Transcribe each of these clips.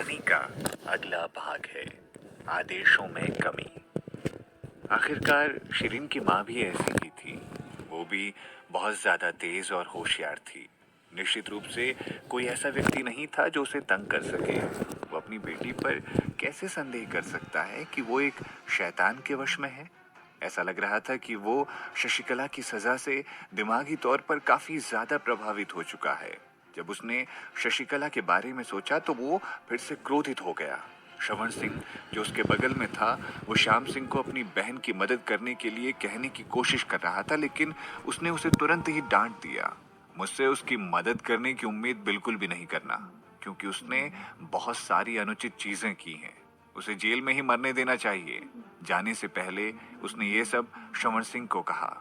कहानी का अगला भाग है आदेशों में कमी। आखिरकार शिरीन की माँ भी ऐसी ही थी। वो भी बहुत ज़्यादा तेज़ और होशियार थी। निश्चित रूप से कोई ऐसा व्यक्ति नहीं था जो उसे तंग कर सके। वो अपनी बेटी पर कैसे संदेह कर सकता है कि वो एक शैतान के वश में है। ऐसा लग रहा था कि वो शशिकला की सज़ा से दिमागी तौर पर काफ़ी ज़्यादा प्रभावित हो चुका है। जब उसने शशिकला के बारे में सोचा तो वो फिर से क्रोधित हो गया। श्रवण सिंह जो उसके बगल में था, वो श्याम सिंह को अपनी बहन की मदद करने के लिए कहने की कोशिश कर रहा था, लेकिन उसने उसे तुरंत ही डांट दिया। मुझसे उसकी मदद करने की उम्मीद बिल्कुल भी नहीं करना, क्योंकि उसने बहुत सारी अनुचित चीजें की हैं। उसे जेल में ही मरने देना चाहिए। जाने से पहले उसने ये सब श्रवण सिंह को कहा।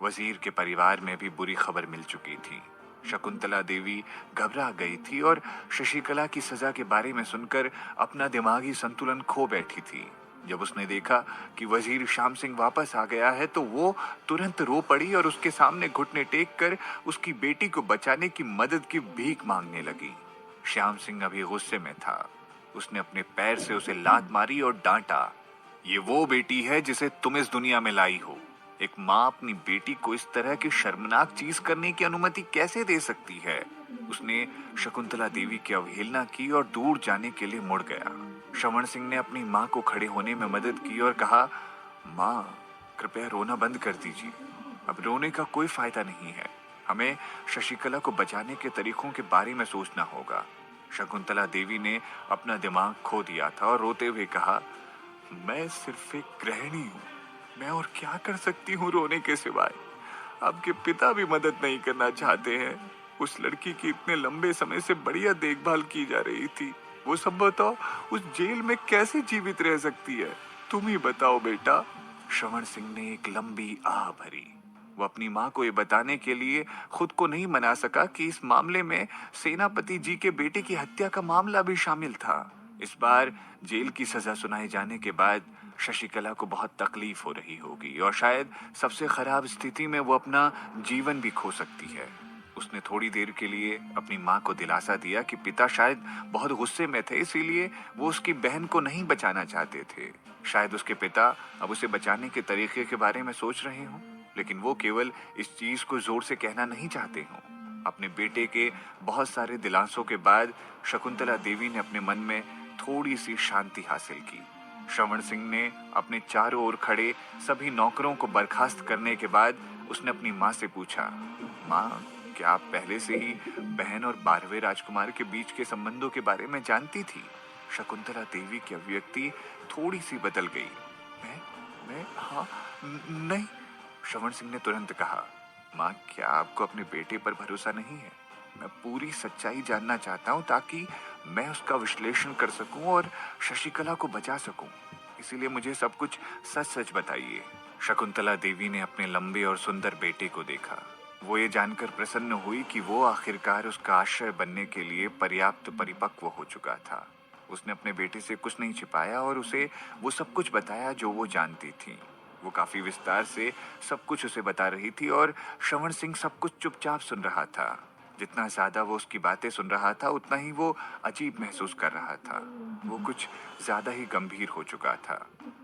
वजीर के परिवार में भी बुरी खबर मिल चुकी थी। शकुंतला देवी घबरा गई थी और शशिकला की सजा के बारे में सुनकर अपना दिमागी संतुलन खो बैठी थी। जब उसने देखा कि वजीर श्याम सिंह वापस आ गया है तो वो तुरंत रो पड़ी और उसके सामने घुटने टेक कर उसकी बेटी को बचाने की मदद की भीख मांगने लगी। श्याम सिंह अभी गुस्से में था। उसने अपने पैर से उसे लात मारी और डांटा, ये वो बेटी है जिसे तुम इस दुनिया में लाई हो। एक माँ अपनी बेटी को इस तरह की शर्मनाक चीज करने की अनुमति कैसे दे सकती है। उसने शकुंतला देवी की अवहेलना की और दूर जाने के लिए मुड़ गया। श्रवण सिंह ने अपनी माँ को खड़े होने में मदद की और कहा, माँ कृपया रोना बंद कर दीजिए। अब रोने का कोई फायदा नहीं है। हमें शशिकला को बचाने के तरीकों के बारे में सोचना होगा। शकुंतला देवी ने अपना दिमाग खो दिया था और रोते हुए कहा, मैं सिर्फ एक गृहिणी हूँ। मैं और क्या कर सकती हूँ रोने के सिवाय। आपके पिता भी मदद नहीं करना चाहते हैं। उस लड़की की इतने लंबे समय से बढ़िया देखभाल की जा रही थी। वो सब बताओ, उस जेल में कैसे जीवित रह सकती है? तुम ही बताओ बेटा। श्रवण सिंह ने एक लंबी आह भरी। वो अपनी माँ को ये बताने के लिए खुद को नहीं मना सका कि इस मामले में सेनापति जी के बेटे की हत्या का मामला भी शामिल था। इस बार जेल की सजा सुनाए जाने के बाद शशिकला को बहुत तकलीफ हो रही होगी और शायद सबसे खराब स्थिति में वो अपना जीवन भी खो सकती है। उसने थोड़ी देर के लिए अपनी माँ को दिलासा दिया कि पिता शायद बहुत गुस्से में थे, इसीलिए वो उसकी बहन को नहीं बचाना चाहते थे। शायद उसके पिता अब उसे बचाने के तरीके के बारे में सोच रहे हों, लेकिन वो केवल इस चीज को जोर से कहना नहीं चाहते हों। अपने बेटे के बहुत सारे दिलासों के बाद शकुंतला देवी ने अपने मन में थोड़ी सी शांति हासिल की। श्रवण सिंह ने अपने चारों ओर खड़े सभी नौकरों को बर्खास्त करने के बाद उसने अपनी माँ से पूछा, माँ क्या आप पहले से ही बहन और 12वें राजकुमार के बीच के संबंधों के बारे में जानती थी? शकुंतला देवी की अभिव्यक्ति थोड़ी सी बदल गई। मैं हाँ नहीं। श्रवण सिंह ने तुरंत कहा, माँ क्या आपको अपने बेटे पर भरोसा नहीं है? मैं पूरी सच्चाई जानना चाहता हूँ ताकि मैं उसका विश्लेषण कर सकूं और शशिकला को बचा सकूं। इसीलिए मुझे सब कुछ सच सच बताइए। शकुंतला देवी ने अपने लंबे और सुंदर बेटे को देखा। वो ये जानकर प्रसन्न हुई कि वो आखिरकार उसका आश्रय बनने के लिए पर्याप्त परिपक्व हो चुका था। उसने अपने बेटे से कुछ नहीं छिपाया और उसे वो सब कुछ बताया जो वो जानती थी। वो काफी विस्तार से सब कुछ उसे बता रही थी और श्रवण सिंह सब कुछ चुपचाप सुन रहा था। जितना ज्यादा वो उसकी बातें सुन रहा था उतना ही वो अजीब महसूस कर रहा था। वो कुछ ज्यादा ही गंभीर हो चुका था।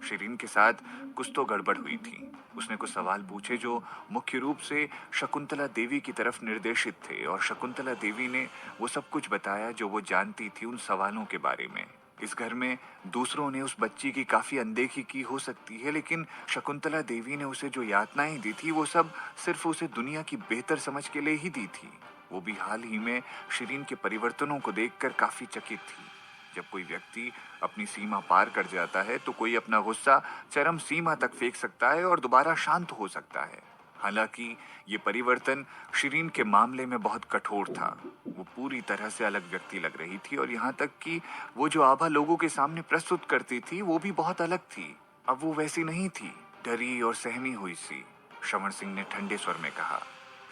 शिरीन के साथ कुछ तो गड़बड़ हुई थी। उसने कुछ सवाल पूछे जो मुख्य रूप से शकुंतला देवी की तरफ निर्देशित थे और शकुंतला देवी ने वो सब कुछ बताया जो वो जानती थी उन सवालों के बारे में। इस घर में दूसरों ने उस बच्ची की काफी अनदेखी की हो सकती है, लेकिन शकुंतला देवी ने उसे जो यातनाएं दी थी वो सब सिर्फ उसे दुनिया की बेहतर समझ के लिए ही दी थी। वो भी हाल ही में शिरीन के परिवर्तनों को देखकर काफी चकित थी। जब कोई व्यक्ति अपनी सीमा पार कर जाता है तो कोई अपना गुस्सा चरम सीमा तक फेंक सकता है और दोबारा शांत हो सकता है। हालांकि ये परिवर्तन शिरीन के मामले में बहुत कठोर था। वो पूरी तरह से अलग व्यक्ति लग रही थी और यहाँ तक कि वो जो आभा लोगों के सामने प्रस्तुत करती थी वो भी बहुत अलग थी। अब वो वैसी नहीं थी, डरी और सहमी हुई सी। श्रवण सिंह ने ठंडे स्वर में कहा,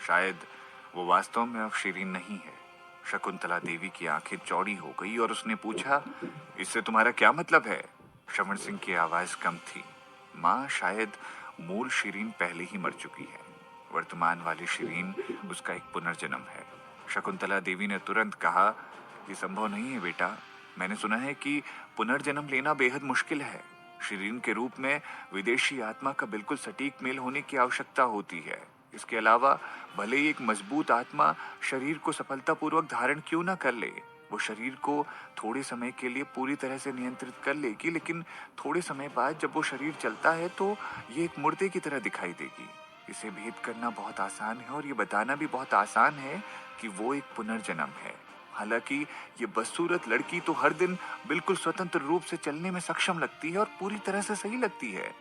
शायद वो वास्तव में अब शिरीन नहीं है। शकुंतला देवी की आंखें चौड़ी हो गई और उसने पूछा, इससे तुम्हारा क्या मतलब है? श्रवण सिंह की आवाज कम थी, माँ शायद मूल शिरीन पहले ही मर चुकी है। वर्तमान वाली शिरीन उसका एक पुनर्जन्म है। शकुंतला देवी ने तुरंत कहा, ये संभव नहीं है बेटा। मैंने सुना है कि पुनर्जन्म लेना बेहद मुश्किल है। शरीर के रूप में विदेशी आत्मा का बिल्कुल सटीक मेल होने की आवश्यकता होती है। इसके अलावा भले ही एक मजबूत आत्मा शरीर को सफलतापूर्वक धारण क्यों ना कर ले, वो शरीर को थोड़े समय के लिए पूरी तरह से नियंत्रित कर लेगी, लेकिन थोड़े समय बाद जब वो शरीर चलता है तो ये एक मुर्दे की तरह दिखाई देगी। इसे भेद करना बहुत आसान है और ये बताना भी बहुत आसान है कि वो एक पुनर्जन्म है। हालांकि ये बदसूरत लड़की तो हर दिन बिल्कुल स्वतंत्र रूप से चलने में सक्षम लगती है और पूरी तरह से सही लगती है।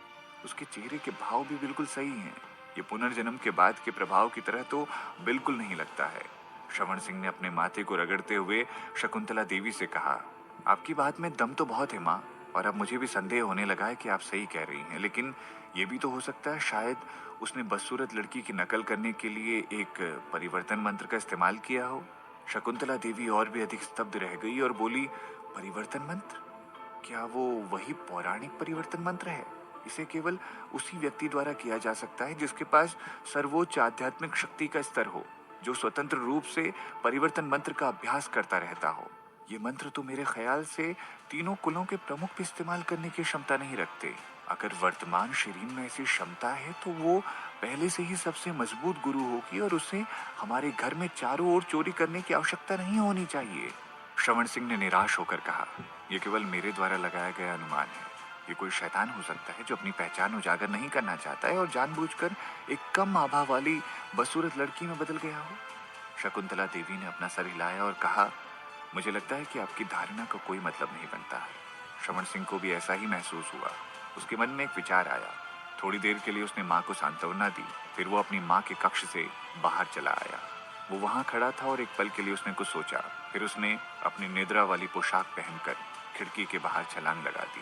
उसके चेहरे के भाव भी बिल्कुल सही हैं। ये पुनर्जन्म के बाद के प्रभाव की तरह तो बिल्कुल नहीं लगता है। श्रवण सिंह ने अपने माथे को रगड़ते हुए शकुंतला देवी से कहा, आपकी बात में दम तो बहुत है माँ, और अब मुझे भी संदेह होने लगा है कि आप सही कह रही हैं, लेकिन ये भी तो हो सकता है शायद उसने बदसूरत लड़की की नकल करने के लिए एक परिवर्तन मंत्र का इस्तेमाल किया हो। शकुंतला देवी और भी अधिक स्तब्ध रह गई और बोली, परिवर्तन मंत्र? क्या वो वही पौराणिक परिवर्तन मंत्र है? इसे केवल उसी व्यक्ति द्वारा किया जा सकता है जिसके पास सर्वोच्च आध्यात्मिक शक्ति का स्तर हो, जो स्वतंत्र रूप से परिवर्तन मंत्र का अभ्यास करता रहता हो। ये मंत्र तो मेरे ख्याल से तीनों कुलों के प्रमुख भी इस्तेमाल करने की क्षमता नहीं रखते। अगर वर्तमान शरीर में ऐसी क्षमता है तो वो पहले से ही सबसे मजबूत गुरु होगी और उसे हमारे घर में चारों ओर चोरी करने की आवश्यकता नहीं होनी चाहिए। श्रवण सिंह ने निराश होकर कहा, यह केवल मेरे द्वारा लगाया गया अनुमान है। ये कोई शैतान हो सकता है जो अपनी पहचान उजागर नहीं करना चाहता है और जानबूझकर एक कम आभा वाली बदसूरत लड़की में बदल गया हो। शकुंतला देवी ने अपना सर हिलाया और कहा, मुझे लगता है कि आपकी धारणा का कोई मतलब नहीं बनता है। श्रवण सिंह को भी ऐसा ही महसूस हुआ। उसके मन में एक विचार आया। थोड़ी देर के लिए उसने माँ को सांत्वना दी, फिर वो अपनी माँ के कक्ष से बाहर चला आया। वो वहां खड़ा था और एक पल के लिए उसने कुछ सोचा, फिर उसने अपनी निद्रा वाली पोशाक पहनकर खिड़की के बाहर छलांग लगा दी।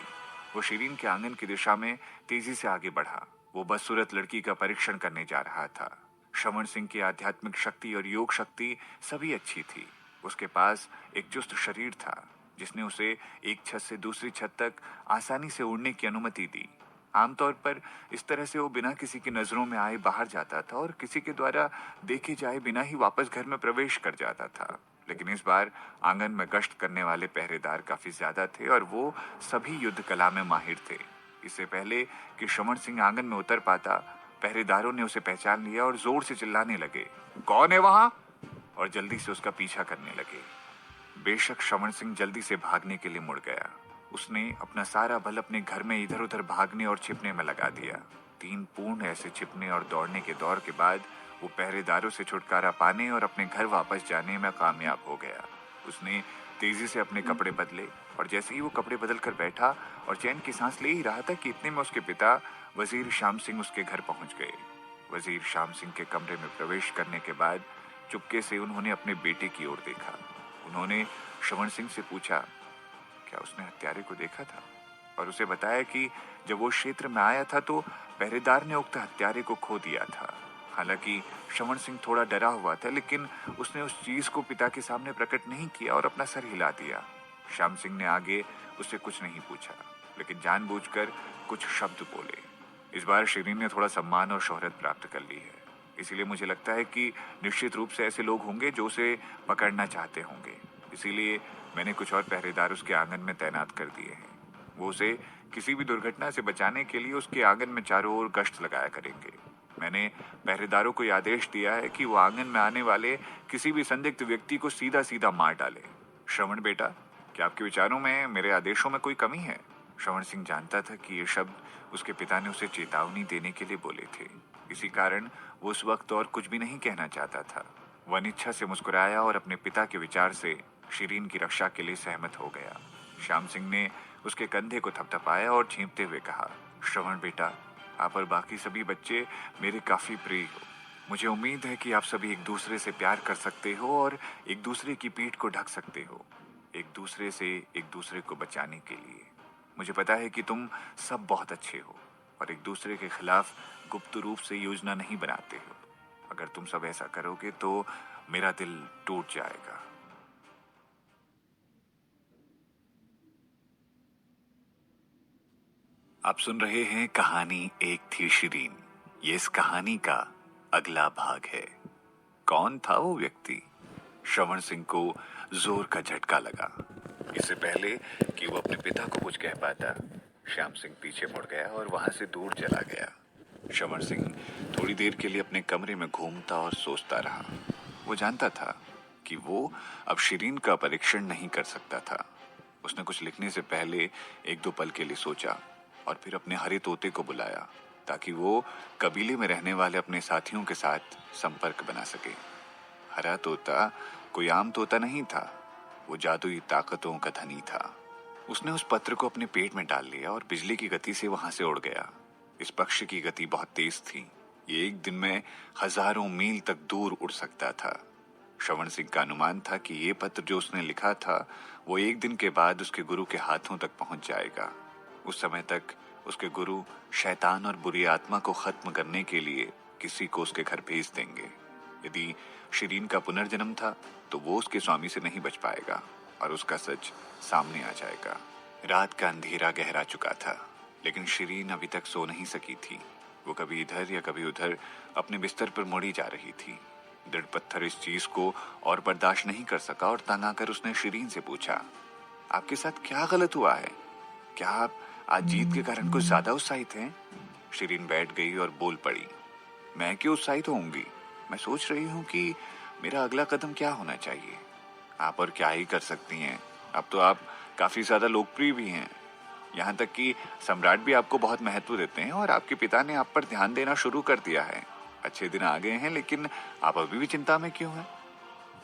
वो शिरीन के आंगन की दिशा में तेजी से आगे बढ़ा। वो बदसूरत लड़की का परीक्षण करने जा रहा था। श्रवण सिंह की आध्यात्मिक शक्ति और योग शक्ति सभी अच्छी थी। उसके पास एक चुस्त शरीर था जिसने उसे एक छत से दूसरी छत तक आसानी से उड़ने की अनुमति दी। आमतौर पर इस तरह से वो बिना किसी की नजरों में आए बाहर जाता था और किसी के द्वारा देखे जाए बिना ही वापस घर में प्रवेश कर जाता था। लेकिन इस बार आंगन में गश्त करने वाले पहरेदार काफी ज्यादा थे और वो सभी युद्ध कला में माहिर थे। इससे पहले कि श्रवण सिंह आंगन में उतर पाता, पहरेदारों ने उसे पहचान लिया और जोर से चिल्लाने लगे, कौन है वहां? और जल्दी से उसका पीछा करने लगे। बेशक श्रवण सिंह जल्दी से भागने के लिए मुड़ गया। उसने अपना सारा बल अपने घर में इधर उधर भागने और छिपने में लगा दिया। 3 पूर्ण ऐसे छिपने और दौड़ने के दौर के बाद वो पहरेदारों से छुटकारा पाने और अपने घर वापस जाने में कामयाब हो गया। उसने तेजी से अपने कपड़े बदले और जैसे ही वो कपड़े बदल कर बैठा और चैन की सांस ले ही रहा था कि इतने में उसके पिता वजीर श्याम सिंह उसके घर पहुंच गए। वजीर श्याम सिंह के कमरे में प्रवेश करने के बाद चुपके से उन्होंने अपने बेटे की ओर देखा। उन्होंने श्रवण सिंह से पूछा, क्या उसने हत्यारे को देखा था? और उसे बताया कि जब वो क्षेत्र में आया था तो पहरेदार ने उक्त हत्यारे को खो दिया था। हालांकि श्रवण सिंह थोड़ा डरा हुआ था, लेकिन उसने उस चीज को पिता के सामने प्रकट नहीं किया और अपना सर हिला दिया। श्याम सिंह ने आगे उससे कुछ नहीं पूछा, लेकिन जानबूझकर कुछ शब्द बोले। इस बार शिरीन ने थोड़ा सम्मान और शोहरत प्राप्त कर ली है, इसीलिए मुझे लगता है कि निश्चित रूप से ऐसे लोग होंगे जो उसे पकड़ना चाहते होंगे। इसीलिए मैंने कुछ और पहरेदार उसके आंगन में तैनात कर दिए हैं। वो उसे किसी भी दुर्घटना से बचाने के लिए उसके आंगन में चारों ओर गश्त लगाया करेंगे। मैंने पहरेदारों को आदेश दिया है कि वो आंगन में आने वाले किसी भी संदिग्ध व्यक्ति को सीधा सीधा मार डाले। श्रवण बेटा, क्या आपके विचारों में मेरे आदेशों में कोई कमी है? श्रवण सिंह जानता था कि ये शब्द उसके पिता ने उसे चेतावनी देने के लिए बोले थे। इसी कारण वो उस वक्त और कुछ भी नहीं कहना चाहता था। वह अनिच्छा से मुस्कुराया और अपने पिता के विचार से शिरीन की रक्षा के लिए सहमत हो गया। श्याम सिंह ने उसके कंधे को थपथपाया और छींपते हुए कहा, श्रवण बेटा, आप और बाकी सभी बच्चे मेरे काफी प्रिय हो। मुझे उम्मीद है कि आप सभी एक दूसरे से प्यार कर सकते हो और एक दूसरे की पीठ को ढक सकते हो, एक दूसरे से एक दूसरे को बचाने के लिए। मुझे पता है कि तुम सब बहुत अच्छे हो और एक दूसरे के खिलाफ गुप्त रूप से योजना नहीं बनाते हो। अगर तुम सब ऐसा करोगे तो मेरा दिल टूट जाएगा। आप सुन रहे हैं कहानी एक थी शिरीन। ये इस कहानी का अगला भाग है। कौन था वो व्यक्ति? श्रवण सिंह को जोर का झटका लगा। इससे पहले कि वो अपने पिता को कुछ कह पाता, श्याम सिंह पीछे मुड़ गया और वहां से दूर चला गया। श्रवण सिंह थोड़ी देर के लिए अपने कमरे में घूमता और सोचता रहा। वो जानता था कि वो अब शिरीन का परीक्षण नहीं कर सकता था। उसने कुछ लिखने से पहले एक दो पल के लिए सोचा और फिर अपने हरे तोते को बुलाया ताकि वो कबीले में रहने वाले अपने साथियों के साथ संपर्क बना सके। हरा तोता कोई आम तोता नहीं था, वो जादुई ताकतों का धनी था। उसने उस पत्र को अपने पेट में डाल लिया और बिजली की गति से वहां से उड़ गया। इस पक्षी की गति बहुत तेज थी। ये एक दिन में हजारों मील तक दूर उड़ सकता था। श्रवण सिंह का अनुमान था कि ये पत्र जो उसने लिखा था वो एक दिन के बाद उसके गुरु के हाथों तक पहुंच जाएगा। उस समय तक उसके गुरु शैतान और बुरी आत्मा को खत्म करने के लिए किसी को उसके घर भेज देंगे। यदि शिरीन का पुनर्जन्म था तो वो उसके स्वामी से नहीं बच पाएगा और उसका सच सामने आ जाएगा। रात का अंधेरा गहरा चुका था, लेकिन शिरीन अभी तक सो नहीं सकी थी। वो कभी इधर या कभी उधर अपने बिस्तर पर मुड़ी जा रही थी। दृढ़ पत्थर इस चीज को और बर्दाश्त नहीं कर सका और तंग आकर उसने शिरीन से पूछा, आपके साथ क्या गलत हुआ है? क्या आप आज जीत के कारण कुछ ज्यादा उत्साहित हैं? शिरीन बैठ गई और बोल पड़ी, मैं क्यों उत्साहित होऊंगी? मैं सोच रही हूँ कि मेरा अगला कदम क्या होना चाहिए। आप और क्या ही कर सकती हैं। अब तो आप काफी ज्यादा लोकप्रिय भी हैं। यहाँ तक कि सम्राट भी आपको बहुत महत्व देते हैं और आपके पिता ने आप पर ध्यान देना शुरू कर दिया है। अच्छे दिन आ गए हैं, लेकिन आप अभी भी चिंता में क्यों हैं?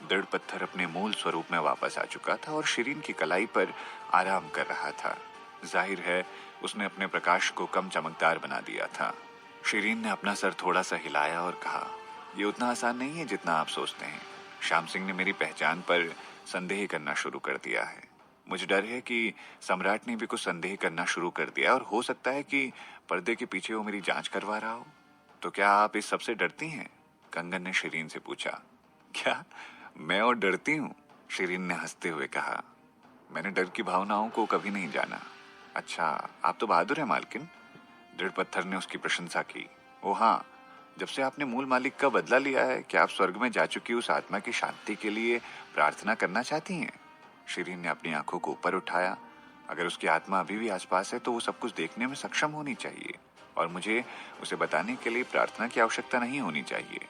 दृढ़ पत्थर अपने मूल स्वरूप में वापस आ चुका था और शिरीन की कलाई पर आराम कर रहा था। जाहिर है उसने अपने प्रकाश को कम चमकदार बना दिया था। शिरीन ने अपना सर थोड़ा सा हिलाया और कहा, ये उतना आसान नहीं है जितना आप सोचते हैं। श्याम सिंह ने मेरी पहचान पर संदेह करना शुरू कर दिया है। मुझे डर है कि सम्राट ने भी कुछ संदेह करना शुरू कर दिया और हो सकता है कि पर्दे के पीछे वो मेरी जांच करवा रहा हो। तो क्या आप इस सबसे डरती हैं? कंगन ने शिरीन से पूछा। क्या मैं और डरती हूँ? शिरीन ने हंसते हुए कहा, मैंने डर की भावनाओं को कभी नहीं जाना। अच्छा, आप तो बहादुर हैं मालकिन। दृढ़ पत्थर ने उसकी प्रशंसा की। ओ हाँ, जब से आपने मूल मालिक का बदला लिया है, क्या आप स्वर्ग में जा चुकी उस आत्मा की शांति के लिए प्रार्थना करना चाहती हैं? शिरीन ने अपनी आंखों को ऊपर उठाया। अगर उसकी आत्मा अभी भी आसपास है तो वो सब कुछ देखने में सक्षम होनी चाहिए और मुझे उसे बताने के लिए प्रार्थना की आवश्यकता नहीं होनी चाहिए।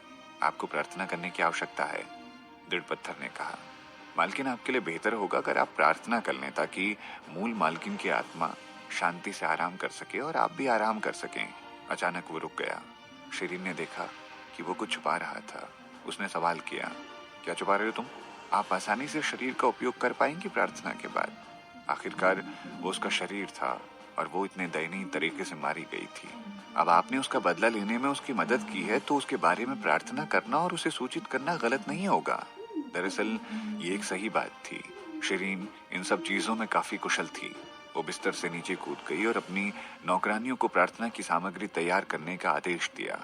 आपको प्रार्थना करने की आवश्यकता है, दृढ़ पत्थर ने कहा। मालकिन, आपके लिए बेहतर होगा अगर आप प्रार्थना कर लें ताकि मूल मालकिन की आत्मा शांति से आराम कर सके और आप भी आराम कर सकें। अचानक वो रुक गया। शिरीन ने देखा कि वो कुछ छुपा रहा था। उसने सवाल किया, क्या छुपा रहे हो तुम? आप आसानी से शरीर का उपयोग कर पाएंगी प्रार्थना के बाद? आखिरकार वो उसका शरीर था और वो इतने दयनीय तरीके से मारी गई थी। अब आपने उसका बदला लेने में उसकी मदद की है तो उसके बारे में प्रार्थना करना और उसे सूचित करना गलत नहीं होगा। दरअसल ये एक सही बात थी। शिरीन इन सब चीजों में काफी कुशल थी। वो बिस्तर से नीचे कूद गई और अपनी नौकरानियों को प्रार्थना की सामग्री तैयार करने का आदेश दिया।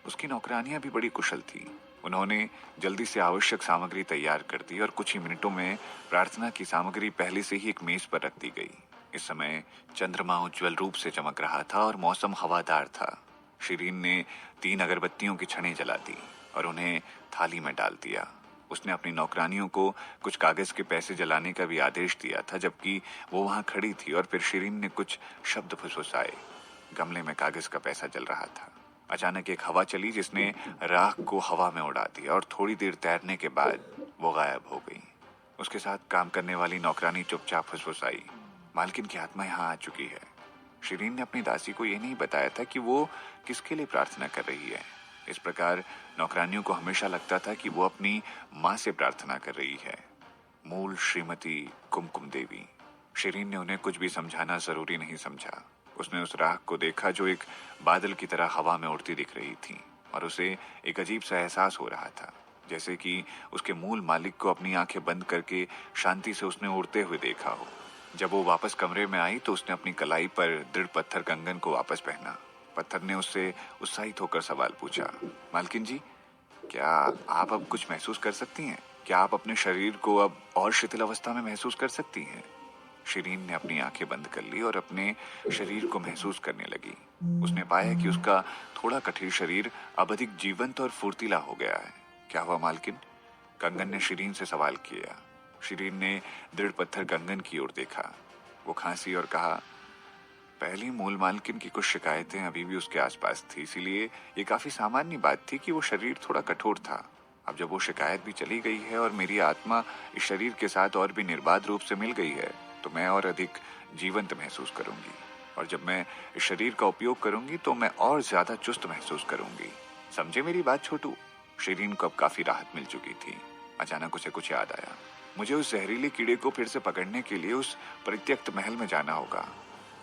उसकी नौकरानियां भी बड़ी कुशल थी। उन्होंने जल्दी से आवश्यक सामग्री तैयार कर दी और कुछ ही मिनटों में प्रार्थना की सामग्री पहले से ही एक मेज पर रख दी गई। इस समय चंद्रमा उज्ज्वल रूप से चमक रहा था और मौसम हवादार था। शिरीन ने 3 अगरबत्तियों की छड़ें जला दी और उन्हें थाली में डाल दिया। उसने अपनी नौकरानियों को कुछ कागज के पैसे जलाने का भी आदेश दिया था, जबकि वो वहां खड़ी थी और फिर शिरीन ने कुछ शब्द फुसफुसाए। गमले में कागज का पैसा जल रहा था। अचानक एक हवा चली जिसने राख को हवा में उड़ा दिया और थोड़ी देर तैरने के बाद वो गायब हो गई। उसके साथ काम करने वाली नौकरानी चुपचाप फुसफुसाई, मालकिन की आत्मा यहाँ आ चुकी है। शिरीन ने अपनी दासी को ये नहीं बताया था कि वो किसके लिए प्रार्थना कर रही है। इस प्रकार नौकरानियों को हमेशा लगता था कि वो अपनी माँ से प्रार्थना कर रही है, मूल श्रीमती कुमकुम देवी। शिरीन ने उन्हें कुछ भी समझाना जरूरी नहीं समझा। उसने उस राख को देखा जो एक बादल की तरह हवा में उड़ती दिख रही थी और उसे एक अजीब सा एहसास हो रहा था, जैसे कि उसके मूल मालिक को अपनी आंखें बंद करके शांति से उसने उड़ते हुए देखा हो। जब वो वापस कमरे में आई तो उसने अपनी कलाई पर दृढ़ पत्थर कंगन को वापस पहना। पत्थर ने उससे उत्साहित होकर सवाल पूछा, मालकिन जी, क्या आप अब कुछ महसूस कर सकती हैं? क्या आप अपने शरीर को अब और शिथिल अवस्था में महसूस कर सकती हैं? शिरीन ने अपनी आंखें बंद कर ली और अपने शरीर को महसूस करने लगी। उसने पाया कि उसका थोड़ा कठिन शरीर अब अधिक जीवंत और फुर्तीला हो गया है। क्या हुआ मालकिन? कंगन ने शिरीन से सवाल किया। शिरीन ने दृढ़ पत्थर कंगन की ओर देखा। वो खांसी और कहा, पहली मूल मालकिन की कुछ शिकायतें अभी भी उसके आसपास थी, इसीलिए ये काफी सामान्य बात थी कि वो शरीर थोड़ा कठोर था। अब जब वो शिकायत भी चली गई है और मेरी आत्मा इस शरीर के साथ और भी निर्बाध रूप से मिल गई है, तो मैं और अधिक जीवंत महसूस करूंगी। और जब मैं इस शरीर का उपयोग करूंगी तो मैं और ज्यादा चुस्त महसूस करूंगी। समझे मेरी बात छोटू? शिरीन को अब काफी राहत मिल चुकी थी। अचानक उसे कुछ याद आया। मुझे उस जहरीले कीड़े को फिर से पकड़ने के लिए उस परित्यक्त महल में जाना होगा,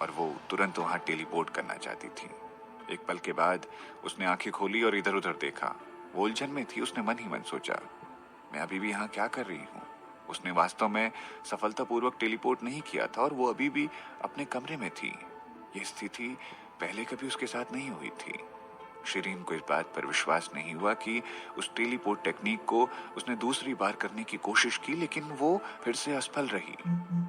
और वो तुरंत वहां टेलीपोर्ट करना चाहती थी। एक पल के बाद उसने आंखें खोली और इधर उधर देखा। वो उलझन में थी। उसने मन ही मन सोचा, मैं अभी भी यहाँ क्या कर रही हूँ? उसने वास्तव में सफलतापूर्वक टेलीपोर्ट नहीं किया था और वो अभी भी अपने कमरे में थी। ये स्थिति पहले कभी उसके साथ नहीं हुई थी। शिरीन को इस बात पर विश्वास नहीं हुआ कि उस टेलीपोर्ट टेक्निक को उसने दूसरी बार करने की कोशिश की, लेकिन वो फिर से असफल रही।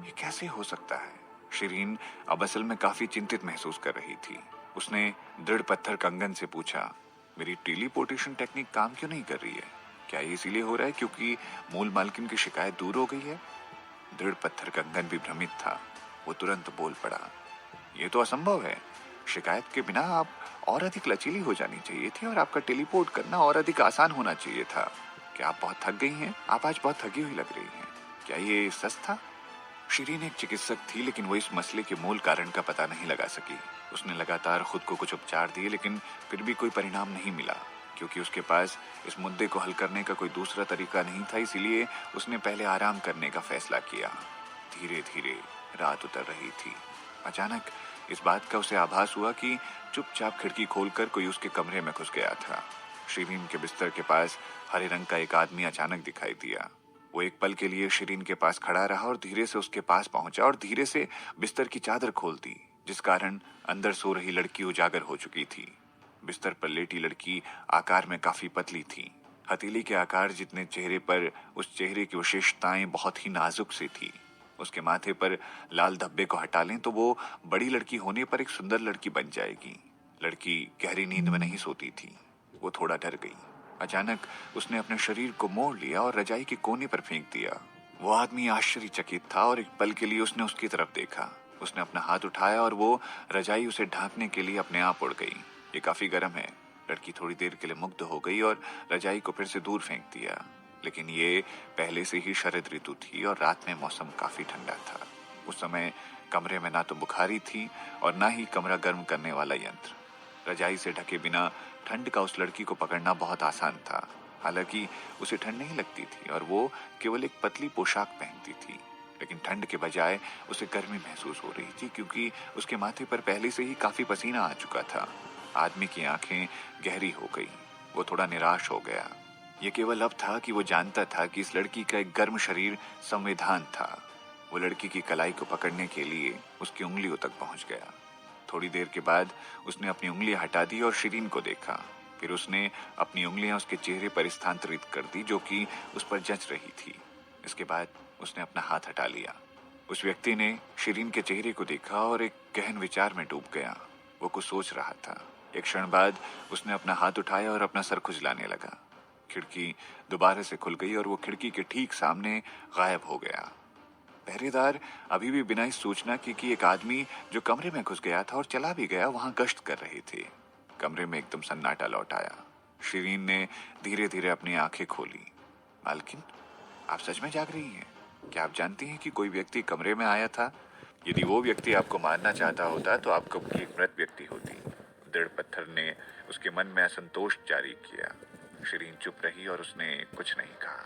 ये कैसे हो सकता है? शिरीन अब असल में काफी चिंतित महसूस कर रही थी। उसने दृढ़ पत्थर कंगन से पूछा, मेरी टेलीपोर्टेशन टेक्निक काम क्यों नहीं कर रही है? क्या ये इसीलिए हो रहा है क्योंकि मूल मालकिन की शिकायत दूर हो गई है? दृढ़ पत्थर कंगन भी भ्रमित था। वो तुरंत बोल पड़ा, ये तो असंभव है। शिकायत के बिना आप और अधिक लचीली हो जानी चाहिए थी और आपका टेलीपोर्ट करना और अधिक आसान होना चाहिए था। क्या आप बहुत थक गई हैं? आप आज बहुत थकी हुई लग रही हैं। क्या ये सच था? शिरीन एक चिकित्सक थी, लेकिन वो इस मसले के मूल कारण का पता नहीं लगा सकी। उसने लगातार खुद को कुछ उपचार दिए, लेकिन फिर भी कोई परिणाम नहीं मिला। क्योंकि उसके पास इस मुद्दे को हल करने का कोई दूसरा तरीका नहीं था, इसीलिए उसने पहले आराम करने का फैसला किया। धीरे धीरे रात उतर रही थी। अचानक इस बात का उसे आभास हुआ कि चुपचाप खिड़की खोलकर कोई उसके कमरे में घुस गया था। शिरीन के बिस्तर के पास हरे रंग का एक आदमी अचानक दिखाई दिया। वो एक पल के लिए शिरीन के पास खड़ा रहा और धीरे से उसके पास पहुंचा और धीरे से बिस्तर की चादर खोल दी, जिस कारण अंदर सो रही लड़की उजागर हो चुकी थी। बिस्तर पर लेटी लड़की आकार में काफी पतली थी। हथेली के आकार जितने चेहरे पर उस चेहरे की विशेषताएं बहुत ही नाजुक सी थी। उसके माथे पर लाल धब्बे को हटा लें तो वो बड़ी लड़की होने पर एक सुंदर लड़की बन जाएगी। लड़की गहरी नींद में नहीं सोती थी। वो थोड़ा डर गई। अचानक उसने अपने शरीर को मोड़ लिया और रजाई के कोने पर फेंक दिया। वो आदमी आश्चर्यचकित था और एक पल के लिए उसने उसकी तरफ देखा। उसने अपना हाथ उठाया और वो रजाई उसे ढांकने के लिए अपने आप उड़ गई। ये काफी गर्म है। लड़की थोड़ी देर के लिए मुग्ध हो गई और रजाई को फिर से दूर फेंक दिया। लेकिन ये पहले से ही शरद ऋतु थी और रात में मौसम काफी ठंडा था। उस समय कमरे में ना तो बुखारी थी और ना ही कमरा गर्म करने वाला यंत्र। रजाई से ढके बिना ठंड का उस लड़की को पकड़ना बहुत आसान था। हालांकि उसे ठंड नहीं लगती थी और वो केवल एक पतली पोशाक पहनती थी, लेकिन ठंड के बजाय उसे गर्मी महसूस हो रही थी क्योंकि उसके माथे पर पहले से ही काफी पसीना आ चुका था। आदमी की आंखें गहरी हो गई। वो थोड़ा निराश हो गया। ये केवल अब था कि वो जानता था कि इस लड़की का एक गर्म शरीर संविधान था। वो लड़की की कलाई को पकड़ने के लिए उसकी उंगलियों तक पहुंच गया। थोड़ी देर के बाद उसने अपनी उंगलियां हटा दी और शिरीन को देखा। फिर उसने अपनी उंगलियां उसके चेहरे पर स्थानांतरित कर दी, जो कि उस पर जच रही थी। इसके बाद उसने अपना हाथ हटा लिया। उस व्यक्ति ने शिरीन के चेहरे को देखा और एक गहन विचार में डूब गया। वो कुछ सोच रहा था। एक क्षण बाद उसने अपना हाथ उठाया और अपना सर खुजलाने लगा। खिड़की दोबारा से खुल गई और वो खिड़की के ठीक सामने गायब हो गया। पहरेदार अभी भी बिना इस सूचना की कि एक आदमी जो कमरे में घुस गया था और चला भी गया, वहां गश्त कर रहे थे। कमरे में एकदम सन्नाटा लौट आया। शिरीन ने धीरे धीरे अपनी आंखें खोली। मालकिन, आप सच में जाग रही हैं? क्या आप जानती हैं कि कोई व्यक्ति कमरे में आया था? यदि वो व्यक्ति आपको मारना चाहता होता तो आप कब की एक मृत व्यक्ति होती। दृढ़ पत्थर ने उसके मन में असंतोष जारी किया। शिरीन चुप रही और उसने कुछ नहीं कहा।